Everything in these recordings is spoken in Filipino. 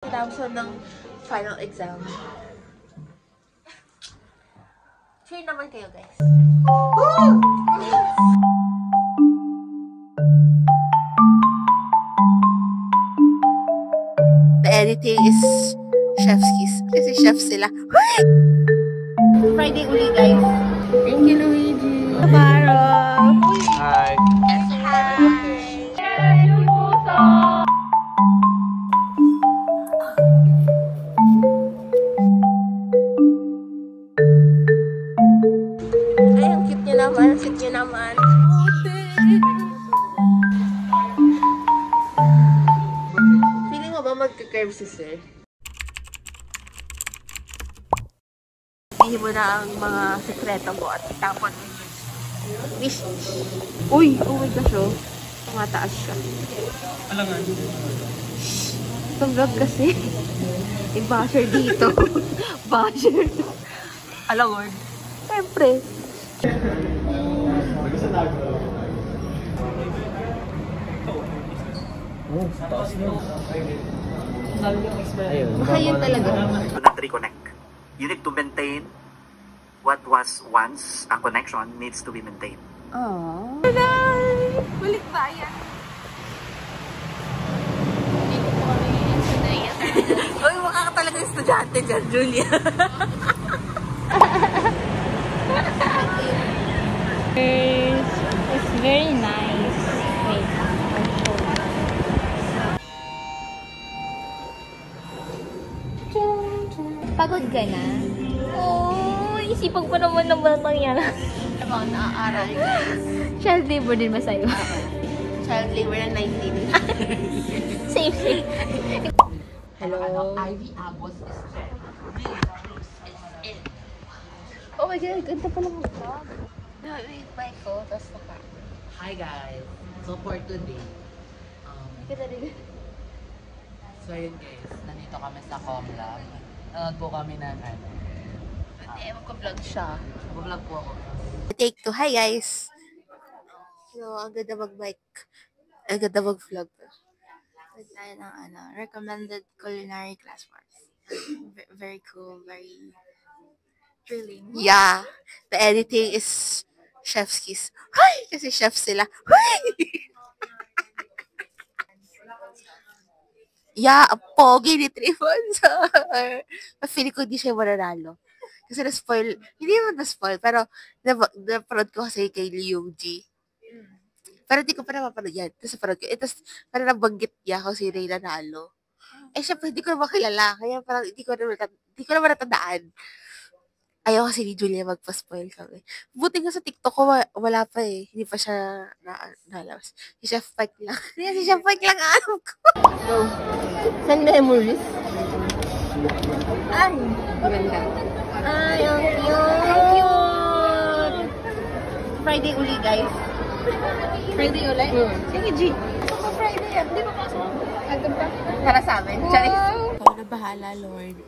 Tapos ng final exam. Cheer naman kayo, guys. Woo! The editing is chef's kiss. Kasi chef sila. Friday uli, guys. Thank you, Luigi. Baro. Hi. Yes, hi. Ay, ang cute niya naman. Ang cute niya naman. Feeling mo ba magka-curve si sir? Hindi mo na ang mga sekreto mo at tapon. Wish. Uy! Oh my gosh, oh. Tumataas siya. Alangan. Itong vlog kasi. May basher dito. Basher. Alangan. Siyempre. Oh, taas na. Baka yun talaga. Do not reconnect. You need to maintain what was once a connection needs to be maintained. Aww. Hello! Balik bayan. Dito po kami sa Naya. Uy, mukha ka talaga estudyante dyan, Julia. It's very nice. Wait, pagod ka na? Oh, isipan ko naman ng batang yan. Ano, naaaral, guys. Child labor din ba sa'yo? Child labor na 19. Same. Hello. Ivy Abos is Oh my God, ganda pala mo vlog. Wait, mic ko, tapos naka. Hi guys! So for today, Ganda rin. so yun guys, nandito kami sa Comlab. Nanood po kami ng Hindi, magka-vlog siya. Mag-vlog po ako. Take two. Hi, guys! So, ang ganda mag-mic. Ang ganda mag-vlog. Tayo ng recommended culinary class course. Very cool, very thrilling. Yeah. The editing is chef's kiss. Hi! Kasi chef sila. Hi! Yeah, ang pogi ni Trifon. Feeling ko hindi siya mananalo. Kasi na-spoil. Hindi naman na-spoil, pero napanood ko kasi kay Liu Ji. Pero hindi ko pa napapanood yan. Tapos napanood ko. Tapos parang nabanggit niya kung sino yung nanalo. Eh, syempre, hindi ko naman kilala. Kaya parang hindi ko naman natandaan. Ayaw kasi ni Julia magpa-spoil kami. Buti nga sa TikTok ko, wala pa eh. Hindi pa siya nalabas. Si Chef Pike lang. Si Chef Pike lang alam ko. So, send memories. Ay, maganda. Ay, ang cute! Friday uli, guys. Friday ulit? Sige, G. Friday yan. Hindi ba pasok? Agad pa? Para sa amin. Charis. Ikaw na bahala, Lord.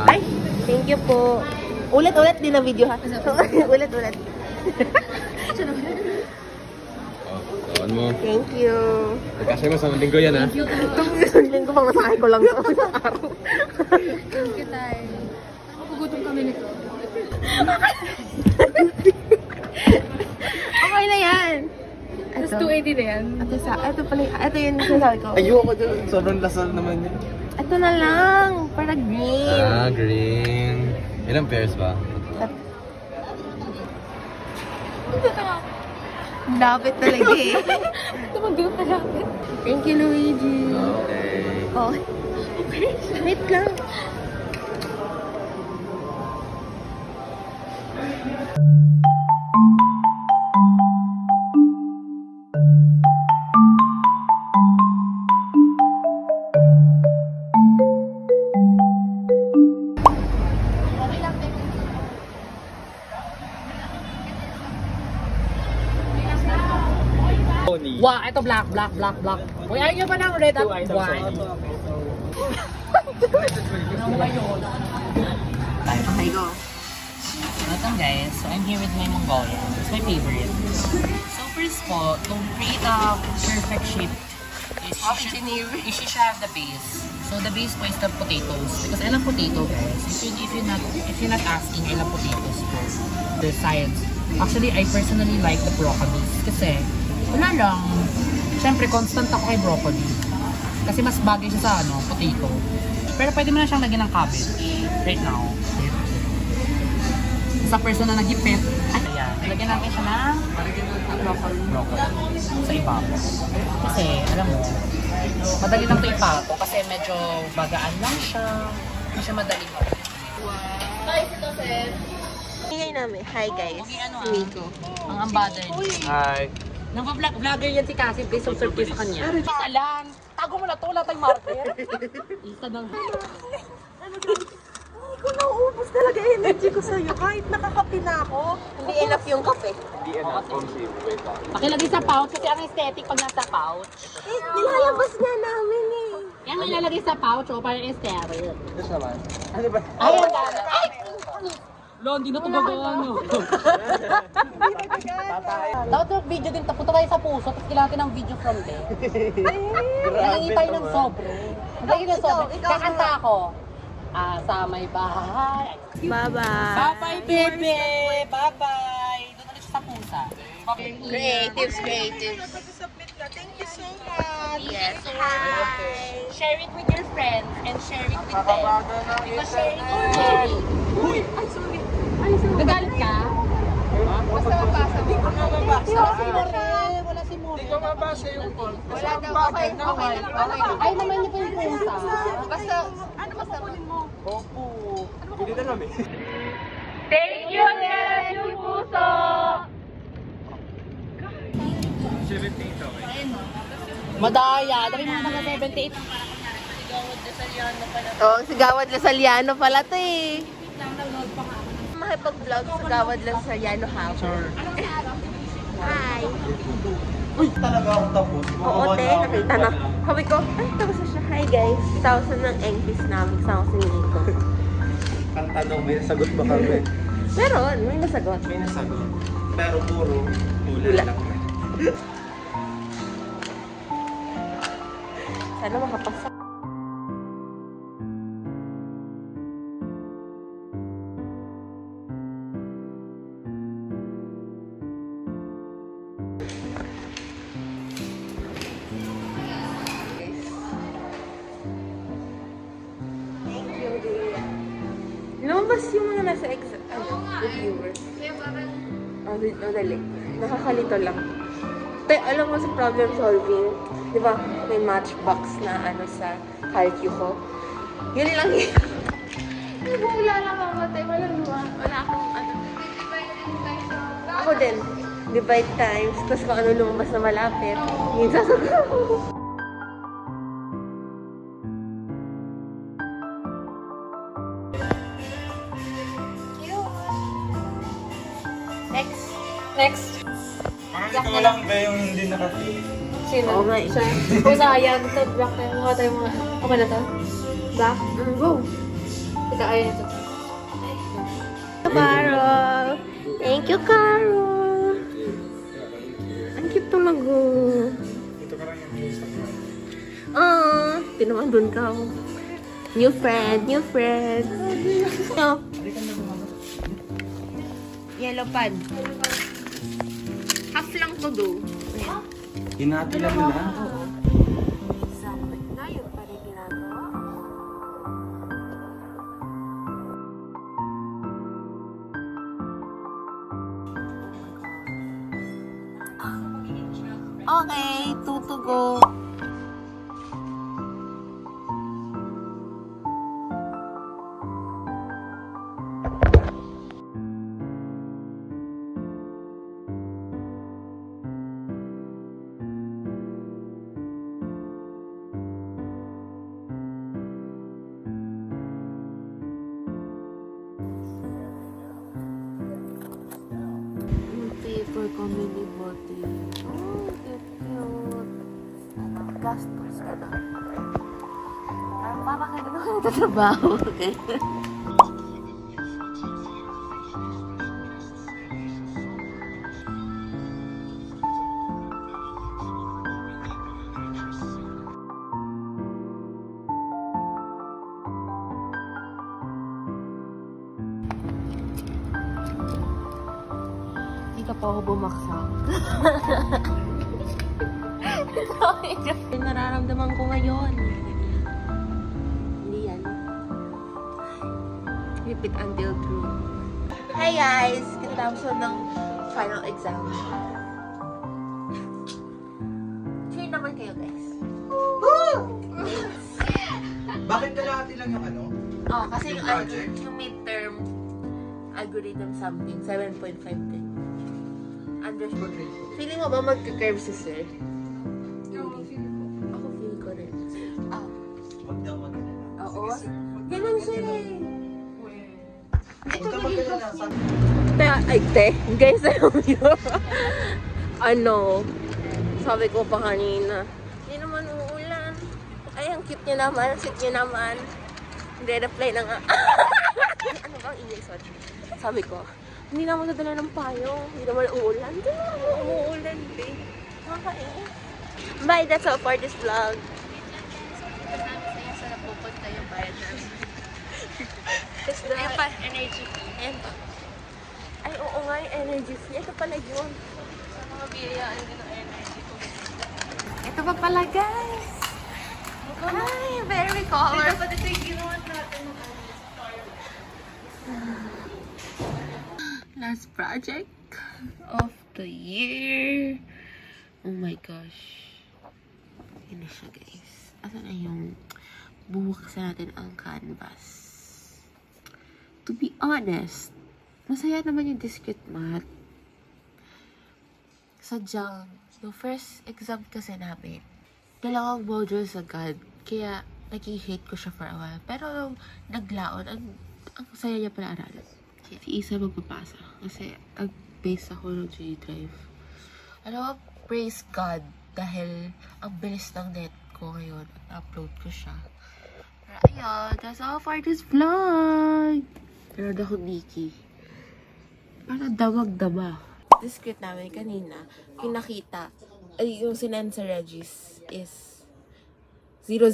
Ay, thank you po. Ulit-ulit din ang video ha. Ulit-ulit. Kawan mo. Thank you. Kasi mo sa linggo yan ha. Isang linggo pang masahe ko lang sa araw. Thank you, Tay. Nagugutom kami nito. Okay na yan. Tapos 280 na yan. Ito yung sinasabi ko. Ayoko dyan. Sobrang lasal naman yan. Ito na lang. Para green. Ah, green. Ilang pairs ba? Lapit talaga eh. Tumagdun pa lapit. Thank you, Luigi. Okay. Oh. Okay. Wait lang. Wow, ito black. Uy, ayaw nyo ba ng red at white? Okay, go. Welcome guys, so I'm here with my Mongolian. It's my favorite. So first po, to create a perfect shape, you should have the base. So the base po is the potatoes. Because I love potato guys. If you're not asking, I love potatoes for the science. Actually, I personally like the broccoli. Kasi, wala lang. Siyempre, constant ako kay broccoli. Kasi mas bagay siya sa potato. Pero pwede mo na siyang lagyan ng cabbage. Right now. Sa person na nagipit, ayan, lagyan natin siya ng broccoli sa ibabaw. Kasi, alam mo, madali lang ito ipato kasi medyo bagaan lang siya. Hindi siya madali mapit. Guys, ito Seth. Hingay namin. Hi guys. Si Miko. Ang ambadder niya. Hi. Nang-vlogger yan si Cassie. Please subscribe kayo sa kanya. Alan! Tago mo na to. Wala tayong marker. Isa na. Hindi ko nauubos talaga energy ko sa'yo. Kahit nakakape na ako. Hindi enough yung kape. Hindi enough. Pakilagay sa pouch kasi ang aesthetic pag nasa pouch. Nilalabas nga namin eh. Yan may nalagay sa pouch o parang aesthetic. Ito naman. Ano ba? Ay, ang dami. Ay! Lo, hindi na ito gagawin. Dapat yung video din, punta tayo sa puso, tapos kailangan natin ng video from there. Nangingi tayo ng sobre. Nangingi ng sobre. Kakanta ako. Sa may bahay. Bye-bye. Bye-bye, baby! Bye-bye! Doon ulit siya sa pusa. Creatives. Thank you so much. Yes, hi. Share it with your friends and share it with them. Because sharing is caring. Uy! Ay, sorry. Nagalit ka? Basta mabasa mo. Wala si More. Wala si More. Hindi ko mabasa yung call. Wala daw. Okay naman. Ay, naman niyo po yung pusa. Basta, ano ba kukunin mo? Opo. Hindi na namin. Thank you, yes, yung puso! Madaya. Dami mga nasa 78. Oh, si Gawad Lasaliano pala to eh. Makipag-vlog sa Gawad Lasaliano House. Hi. Uy, talaga akong tapos. Oo, te. Nakita na. Sabi ko, ay, tapos na siya. Hi guys. 1,000 ng English namin. Kasama ko si Nico. Ang tanong, may nasagot ba kami? Meron. May nasagot. May nasagot. Pero puro hula lang. Sana makapasa. Lumabas yung mga nasa reviewer. Dali. Nakakalito lang. Pero alam mo sa problem solving, di ba, may matchbox na sa calcu ko. Yun lang yun. Wala lang mamatay. Wala akong Ako din. Divide times. Tapos kung ano lumabas na malapit, yun sasagot ko. Next. Parang ito lang ba yung hindi nakapit? Sino? Oo nga eh. Siya. Kung sayang, ito, black tayo. Mukha tayo mga... Ako na to? Black? Go! Ito, ayun ito. Carol! Thank you, Carol! Ang cute talaga. Tinaman dun ka. New friend. No. Yellow pad. Half lang to do. Hinati lang na. Okay, 2 to go. Paper comedy body. Oh, cute. Ano, gastos ka na. Parang ganito ka nagtatrabaho. Okay. Dito pa ako bumaksak. Ito yung nararamdaman ko ngayon. Hindi yan. Repeat until true. Hi guys! Katapos ng final exam. Cheer naman kayo guys. Bakit kalahati lang yung ano? Oh, kasi Yung yung, project? yung midterm algorithm something, 7.5 din. Feeling mo ba magka-curve si sir? Ako feel ko rin. Wag daw magkalala. Oo. Ganun siya eh. Huwag daw magkalala. Ay, te. Guys, alam nyo. Ano, sabi ko pa kanina, hindi naman uulan. Ay, ang cute niya naman, ang sweet niya naman. Hindi, reply na nga. Ano bang ingay, sorry. Sabi ko, hindi naman nadala ng payong. Hindi naman uulan. Hindi naman uulan, babe. Nakakain. Bye, that's all for this vlog. Sa napupunta yung bayad namin. Ayun pa, energy fee. Ayan pa. Ay, oo nga, yung energy fee. Ito pala yun. Mga biyayaan din ng energy ko. Ito pa pala, guys. Ay, very colorful. Dapat ito yung ginawa natin ng Last project of the year. Oh my gosh. Yun na siya, guys. Asan na yung bubuksan natin ang canvas? To be honest, masaya naman yung discrete math. Sadyang, yung first exam kasi namin, dalawang modules agad. Kaya, nag-hate ko siya for a while. Pero, nung naglaon, ang saya niya pala aralan. Si Isa magpapasa. Kasi, nag-base ako ng G-Drive. Alam mo, praise God. Dahil, ang bilis ng net ko ngayon. Upload ko siya. Pero, ayun. That's all for this vlog. Pero, ako, Nikki. Parang damag-dama. Discrete namin kanina, yung nakita, ay, yung sinend sa Regis is 0-0,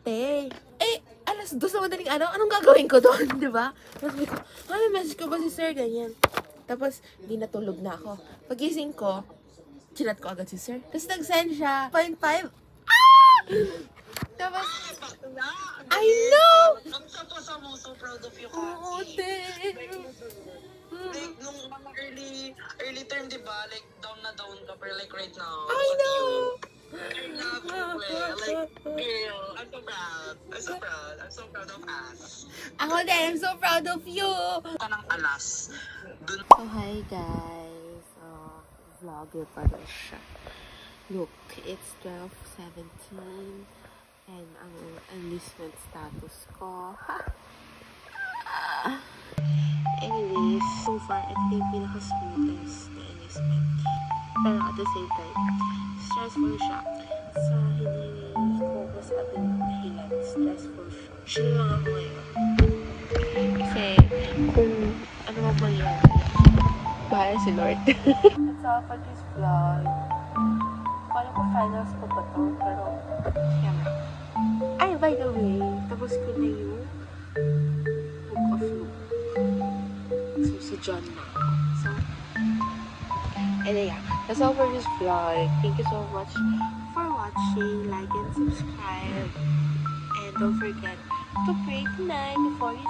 te. Eh, alas 2 sa madaling araw, anong gagawin ko doon, di ba? Sabi ko, ay, message ko ba si sir, ganyan. Tapos, hindi natulog na ako. Pagising ko, chinat ko agad si sir. Tapos nag-send siya, 0.5. Ah! Tapos, I know! Ang tapos mo, so proud of you, Oo, te. Like, nung mga early term, di ba? Like, down na down ka, pero like right now, I know! I love you, like, girl, I'm so proud. I'm so proud. I'm so proud of us. Ako din, I'm so proud of you! Kanang alas. Dun So, hi guys. Vlogger pa rin siya. Look, it's 12:17 and ang enlistment status ko. Anyways, so far, ito yung pinaka-smoothest na enlistment. Pero at the same time, stressful siya. Sa hindi ko sa ating dahilan, stressful siya. Chill lang ako ngayon. Kasi, kung ano man mangyari, bahala si Lord. That's all for this vlog. Kala ko finals ko ba ito, pero, yan. Ay, by the way, tapos ko na yung book of Luke. So, si John na. So, and yeah, that's all for this vlog. Thank you so much for watching. Like and subscribe. And don't forget to pray tonight before you